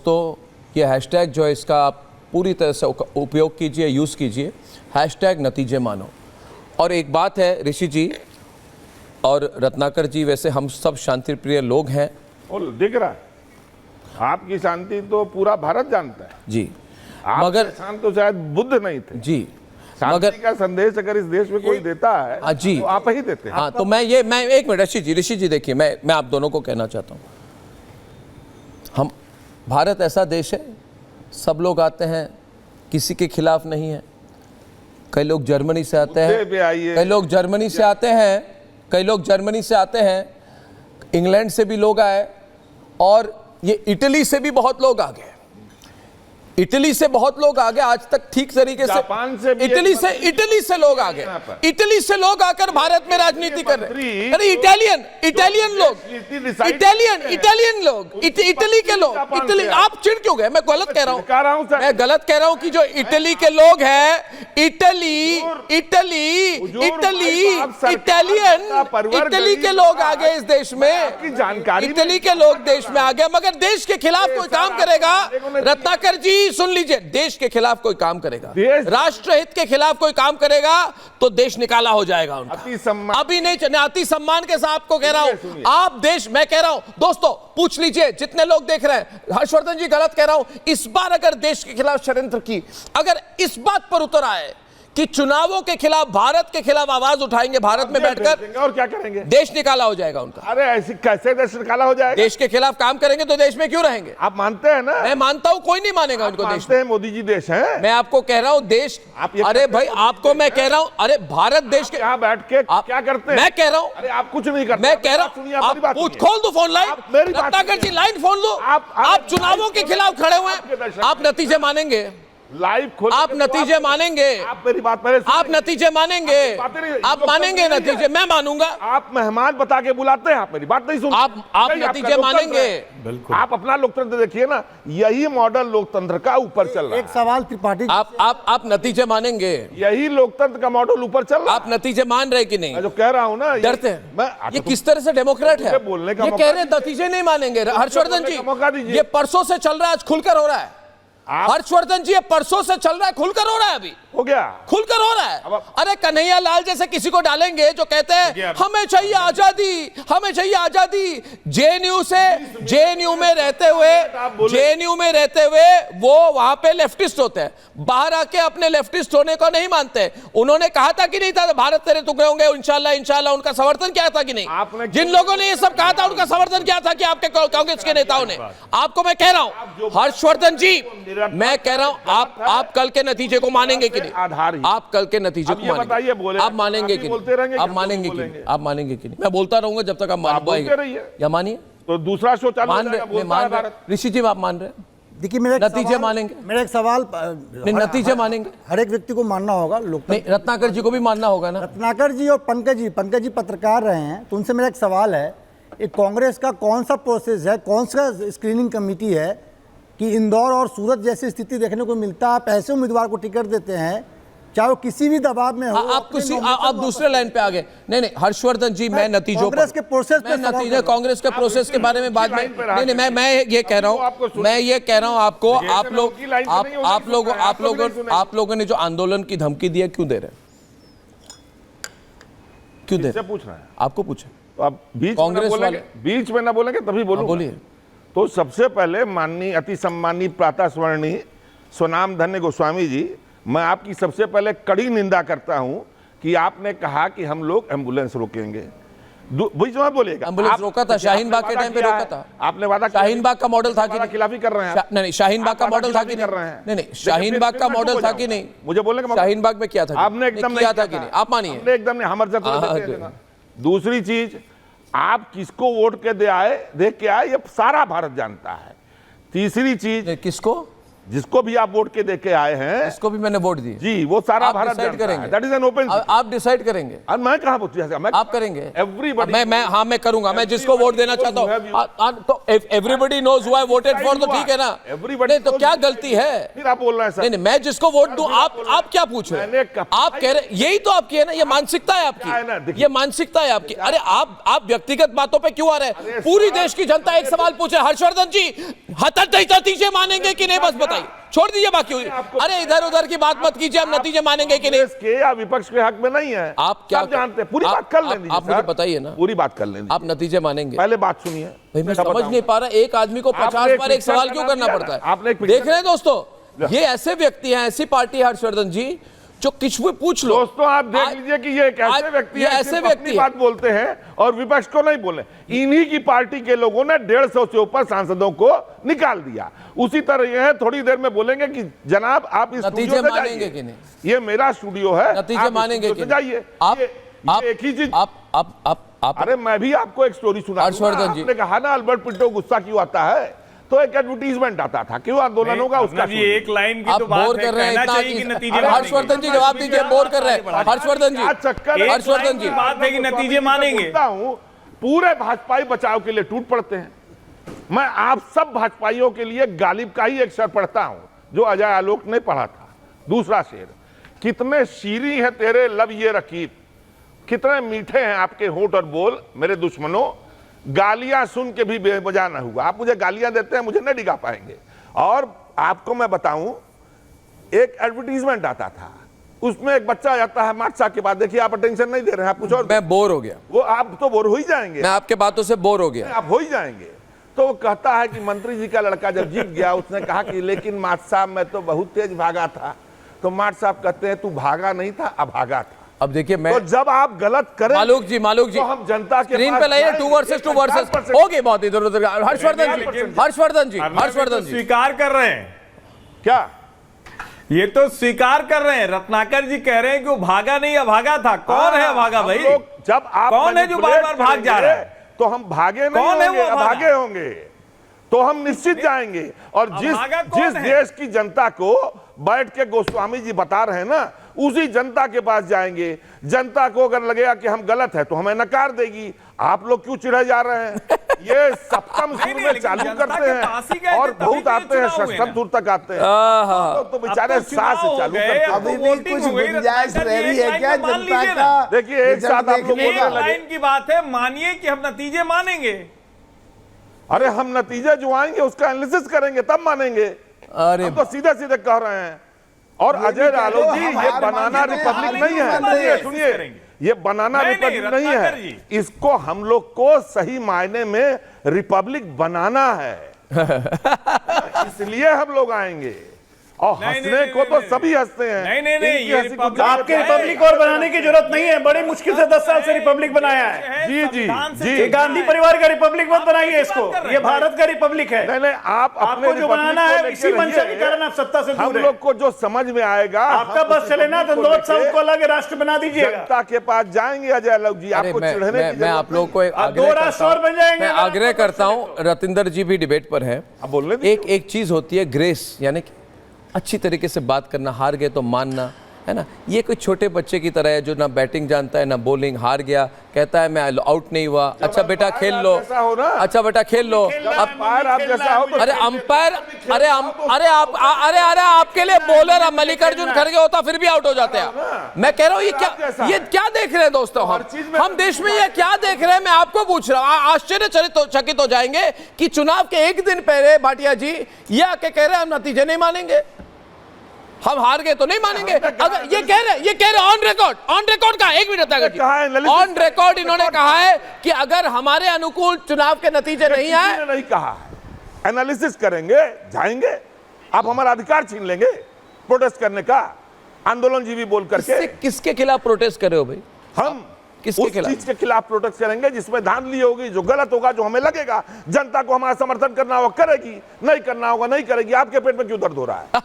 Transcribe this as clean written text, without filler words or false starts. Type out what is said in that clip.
दोस्तों, ये हैशटैग जो है इसका आप पूरी तरह से उपयोग कीजिए, यूज़ कीजिए, हैशटैग नतीजे मानो। और एक बात है ऋषि जी और रत्नाकर जी, वैसे हम सब शांति प्रिय लोग हैं और दिख रहा है आपकी शांति तो पूरा भारत जानता है जी, मगर शांत तो शायद बुद्ध नहीं थे जी, मगर का संदेश अगर इस देश में कोई देता है जी, तो आप ही देते हैं। हाँ, तो मैं एक मिनट ऋषि जी देखिए, मैं आप दोनों को कहना चाहता हूँ, हम भारत ऐसा देश है, सब लोग आते हैं, किसी के खिलाफ नहीं है। कई लोग जर्मनी से आते हैं, कई लोग जर्मनी से आते हैं, कई लोग जर्मनी से आते हैं, इंग्लैंड से भी लोग आए, और ये इटली से भी बहुत लोग आ गए, इटली से बहुत लोग आ गए आज तक ठीक तरीके से, इटली से लोग आ गए, इटली से लोग आकर भारत में राजनीति कर रहे हैं। अरे इटालियन लोग, इटली के लोग, आप चिढ़ क्यों गए? मैं गलत कह रहा हूं, मैं गलत कह रहा हूं कि जो इटली के लोग हैं, इटली के लोग आ गए इस देश में, जानकारी इटली के लोग देश में आ गए, मगर देश के खिलाफ कोई काम करेगा, रत्नाकर जी सुन लीजिए, देश के खिलाफ कोई काम करेगा, राष्ट्रहित के खिलाफ कोई काम करेगा तो देश निकाला हो जाएगा उनका। अभी नहीं, अति सम्मान के साथ आपको कह रहा हूं, आप देश, मैं कह रहा हूं दोस्तों, पूछ लीजिए जितने लोग देख रहे हैं, हर्षवर्धन जी गलत कह रहा हूं, इस बार अगर देश के खिलाफ षड्यंत्र की, अगर इस बात पर उतर आए कि चुनावों के खिलाफ, भारत के खिलाफ आवाज उठाएंगे, भारत में बैठकर, और क्या करेंगे, देश निकाला हो जाएगा उनका। अरे ऐसी कैसे देश निकाला हो जाएगा? देश के खिलाफ काम करेंगे तो देश में क्यों रहेंगे? आप मानते हैं ना? मैं मानता हूं, कोई नहीं मानेगा उनको। देश हैं मोदी जी देश है, मैं आपको कह रहा हूं देश, अरे भाई आपको मैं कह रहा हूं, अरे भारत देश के यहाँ बैठ के आप क्या करते हैं? मैं कह रहा हूं, अरे आप कुछ नहीं करते, मैं कह रहा हूं, खोल दो फोन लाइन, रत्नाकर जी लाइन फोन दो, आप चुनावों के खिलाफ खड़े हुए हैं, आप नतीजे मानेंगे, लाइव खोल, आप नतीजे मानेंगे, आप मेरी बात पहले, आप नतीजे मानेंगे, आप मानेंगे नतीजे, मैं मानूंगा। आप मेहमान बता के बुलाते हैं, आप मेरी बात नहीं सुनते, आप नतीजे मानेंगे। आप अपना लोकतंत्र देखिए ना, यही मॉडल लोकतंत्र का ऊपर चल रहा है। एक सवाल त्रिपाठी, आप नतीजे मानेंगे, यही लोकतंत्र का मॉडल ऊपर चल रहा है। आप नतीजे मान रहे कि नहीं? मैं जो कह रहा हूँ ना, डरते हैं, ये किस तरह से डेमोक्रेट है, बोलने का ये कह रहे नतीजे नहीं मानेंगे। हर्षवर्धन जी, ये परसों से चल रहा है, आज खुलकर हो रहा है। हर्षवर्धन जी, ये परसों से चल रहा है, खुलकर हो रहा है, अभी हो गया, खुलकर हो रहा है। अरे कन्हैया लाल जैसे किसी को डालेंगे जो कहते हैं हमें चाहिए आजादी, हमें चाहिए आजादी, जेएनयू में रहते हुए वो वहां पे लेफ्टिस्ट होते हैं, बाहर आके अपने लेफ्टिस्ट होने को नहीं मानते। उन्होंने कहा था कि नहीं था भारत तेरे टुकड़े होंगे, इंशाल्लाह, उनका समर्थन क्या था कि नहीं? जिन लोगों ने ये सब कहा था उनका समर्थन क्या था कि आपके कांग्रेस के नेताओं ने? आपको मैं कह रहा हूं हर्षवर्धन जी, मैं कह रहा हूं आप कल के नतीजे को मानेंगे कि नहीं? आप कल के नतीजे को मानेंगे, आप मानेंगे कि नहीं? आप मानेंगे कि नहीं? आप मानेंगे कि नहीं? मैं बोलता रहूंगा जब तक आप मानेंगे, या मानिए तो दूसरा शो चालू मान रहे ऋषि जी, आप मान रहे हैं? देखिए मेरा नतीजे मानेंगे, मेरा एक सवाल, नतीजे मानेंगे, हर एक व्यक्ति को मानना होगा, नहीं रत्नाकर जी को भी मानना होगा ना। रत्नाकर जी और पंकज जी पत्रकार रहे हैं, तो उनसे मेरा एक सवाल है, एक कांग्रेस का कौन सा प्रोसेस है, कौन सा स्क्रीनिंग कमेटी है कि इंदौर और सूरत जैसी स्थिति देखने को मिलता है, आप ऐसे उम्मीदवार को टिकट देते हैं चाहे वो किसी भी दबाव में हो? आप दूसरे लाइन पे आ गए। नहीं हर्षवर्धन जी, मैं नतीजों कांग्रेस के प्रोसेस पे, नतीजे कांग्रेस के प्रोसेस के बारे में बात में नहीं, मैं ये कह रहा हूँ आपको, आप लोगों ने जो आंदोलन की धमकी दी है, क्यों दे रहे हैं? क्यों दे रहे हैं? पूछ रहे हैं, आपको पूछे तो आप बीच में ना बोलेंगे तभी बोलिए। तो सबसे पहले माननीय अति सम्मानी प्रातः स्मरणीय स्वनाम धन्य गोस्वामी जी, मैं आपकी सबसे पहले कड़ी निंदा करता हूं कि आपने कहा कि हम लोग एम्बुलेंस रोकेंगे। बीच में बोलिएगा, एम्बुलेंस रोका था, शाहीन बाग के टाइम पे रोका था आपने, वादा शाहीन बाग का मॉडल था कि नहीं? खिलाफी कर रहे हैं। नहीं, शाहीन बाग का मॉडल था कि नहीं? शाहीन बाग का मॉडल था कि नहीं? मुझे बोलने का, शाहीन बाग में क्या था, आपने एकदम किया था कि नहीं? आप मानिए एकदम नहीं, हमारे। दूसरी चीज, आप किसको वोट के देख के आए, ये सारा भारत जानता है। तीसरी चीज, किसको जिसको भी आप वोट के देके आए हैं, इसको भी मैंने वोट दी। जी, वो सारा आप भारत डिसाइड करेंगे। That is an open. आप डिसाइड करेंगे। मैं कहां पूछूं? आप करेंगे। एवरीबॉडी, मैं करूंगा। मैं जिसको वोट देना चाहता हूं, तो everybody knows who I voted for, तो ठीक है ना? नहीं तो क्या गलती है? फिर आप बोल रहे हैं सर। नहीं, मैं जिसको वोट दूं, आप क्या पूछ रहे हैं? आप कह रहे, यही तो आपकी है ना, ये मानसिकता है आपकी, ये मानसिकता है आपकी। अरे आप व्यक्तिगत बातों पे क्यों आ रहे हैं? पूरी देश की जनता एक सवाल पूछे, हर्षवर्धन जी नतीजे मानेंगे कि नहीं? बस बताइए, छोड़ दीजिए बाकी। अरे इधर उधर की बात मत कीजिए, हम नतीजे मानेंगे कि नहीं? के या विपक्ष के हक में नहीं है। आप क्या जानते हैं? पूरी बात कर लेंगे। आप मुझे बताइए ना, पूरी बात कर लेंगे। आप नतीजे मानेंगे? पहले बात सुनिए। भाई मैं समझ नहीं पा रहा, एक आदमी को 50 बार एक सवाल क्यों करना पड़ता है? आपने देख रहे हैं दोस्तों, ये ऐसे व्यक्ति हैं, ऐसी पार्टी है हर्षवर्धन जी, जो कुछ भी पूछ लो। दोस्तों आप देख लीजिए कि ये एक ऐसे व्यक्ति है, ऐसे व्यक्ति बात बोलते हैं और विपक्ष को नहीं बोले। इन्हीं की पार्टी के लोगों ने 150 से ऊपर सांसदों को निकाल दिया। उसी तरह ये है, थोड़ी देर में बोलेंगे कि जनाब आप इस नतीजे मानेंगे कि नहीं? ये मेरा स्टूडियो है, नतीजे मानेंगे कि जाइए। आप एक ही चीज। आप अरे मैं भी आपको एक स्टोरी सुना। हर्षवर्धन जी आपने कहा ना अल्बर्ट पिंटो गुस्सा क्यों आता है, तो एक एडवर्टीजमेंट आता था, क्यों आंदोलन होगा उसका। एक लाइन की आप तो बात बोर कर रहे हैं इतना। नतीजे हर्षवर्धन जी जवाब दीजिए, बोर कर रहे हैं हर्षवर्धन जी। हर्षवर्धन जी बात है कि नतीजे मानेंगे। पूरे भाजपाई बचाव के लिए टूट पड़ते हैं। मैं आप सब भाजपाइयों के लिए गालिब का ही एक शेर पढ़ता हूं, जो अजय आलोक ने पढ़ा था। दूसरा शेर, कितने शीरी हैं तेरे लब ये रकीब, कितने मीठे हैं आपके होंठ और बोल मेरे दुश्मनों, गालियां सुन के भी बेवजह न हुआ। आप मुझे गालियां देते हैं, मुझे नहीं डिगा पाएंगे। और आपको मैं बताऊं, एक एडवर्टीजमेंट आता था, उसमें एक बच्चा आता है मार्चा के बाद, देखिए आप अटेंशन नहीं दे रहे हैं, आप कुछ और। मैं बोर हो गया। वो आप तो बोर हो ही जाएंगे, मैं आपके बातों से बोर हो गया। आप हो ही जाएंगे। तो वो कहता है कि मंत्री जी का लड़का जब जीत गया, उसने कहा कि लेकिन मार्च साहब मैं तो बहुत तेज भागा था। तो मार्च साहब कहते हैं तू भागा नहीं था, अभागा था। अब देखिए मैं, तो जब आप गलत करें मालूक जी तो हम जनता के स्क्रीन पे लाइए 2 वर्सेस 2 वर्सेस हो गई, बहुत इधर उधर। हर्षवर्धन जी स्वीकार कर रहे हैं क्या? ये तो स्वीकार कर रहे हैं। रत्नाकर जी कह रहे हैं कि वो भागा नहीं, अभागा था। कौन है अभागा भाई? जब आप कौन है जो बार बार भाग जा रहा है? तो हम भागे नहीं कौन है होंगे, वो अभागे होंगे, तो हम निश्चित जाएंगे। और जिस देश की जनता को बैठ के गोस्वामी जी बता रहे हैं ना, उसी जनता के पास जाएंगे। जनता को अगर लगेगा कि हम गलत है तो हमें नकार देगी। आप लोग क्यों चिढ़े जा रहे हैं? ये सप्तम सुर में चालू करते हैं और बहुत आते हैं, षष्ठम सुर तक आते हैं, तो बेचारे सास से चालू करते हैं। अभी भी कुछ गुंजाइश रह रही है क्या जनता का? देखिए एक साथ आप लोग बोलने लगे। लाइन की बात है, मानिए कि हम नतीजे मानेंगे। अरे हम नतीजे जो आएंगे उसका एनालिसिस करेंगे तब मानेंगे। अरे हम तो सीधे सीधे कह रहे हैं। और अजय आलोक जी, ये बनाना रिपब्लिक नहीं है। सुनिए, ये बनाना रिपब्लिक नहीं है, इसको हम लोग को सही मायने में रिपब्लिक बनाना है। इसलिए हम लोग आएंगे। और हंसने को तो सभी हंसते हैं। नहीं, आपके रिपब्लिक और बनाने की जरूरत नहीं है। बड़ी मुश्किल से 10 साल से रिपब्लिक बनाया है। जी, गांधी परिवार का रिपब्लिक मत बनाइए इसको, ये भारत का रिपब्लिक है। नहीं, आपको जो बनाना है इसी मंशा के कारण आप सत्ता से हम लोग को जो समझ में आएगा, आपका बस चले ना तो 2 साल को अलग राष्ट्र बना दीजिएगा। जनता के पास जाएंगे अजय आलोक जी, आपको चिढ़ने की मैं आप लोगों को 2 राष्ट्र और बन जाएंगे। मैं आग्रह करता हूं, रतिंदर जी भी डिबेट पर है। एक चीज होती है ग्रेस, यानी अच्छी तरीके से बात करना, हार गए तो मानना, है ना? ये कोई छोटे बच्चे की तरह है जो ना बैटिंग जानता है ना बॉलिंग, हार गया कहता है मैं आउट नहीं हुआ। अच्छा बेटा खेल लो, अच्छा बेटा खेल लो। अंपायर आप जैसा हो तो अरे अंपायर, अरे आपके लिए बॉलर मल्लिकार्जुन खड़गे होता फिर भी आउट हो जाते हैं। मैं कह रहा हूँ ये क्या देख रहे हैं दोस्तों? हम देश में ये क्या देख रहे हैं? मैं आपको पूछ रहा हूँ। आश्चर्यचकित हो जाएंगे कि चुनाव के एक दिन पहले भाटिया जी ये आके कह रहे हैं हम नतीजे नहीं मानेंगे, हम हार गए तो नहीं मानेंगे। अगर ये कह रहे ऑन रिकॉर्ड का 1 मिनट ऑन रिकॉर्ड इन्होंने कहा है कि अगर हमारे अनुकूल चुनाव के नतीजे नहीं आए, नहीं कहा है, एनालिसिस करेंगे, जाएंगे, आप हमारा अधिकार छीन लेंगे प्रोटेस्ट करने का। आंदोलन जीवी बोल करके किसके खिलाफ प्रोटेस्ट कर रहे हो भाई? हम उस चीज के खिलाफ प्रोटेस्ट करेंगे जिसमें धांधली होगी, जो गलत होगा, जो हमें लगेगा जनता को हमारा समर्थन करना होगा करेगी, नहीं करना होगा नहीं करेगी। आपके पेट में क्यों दर्द हो रहा है?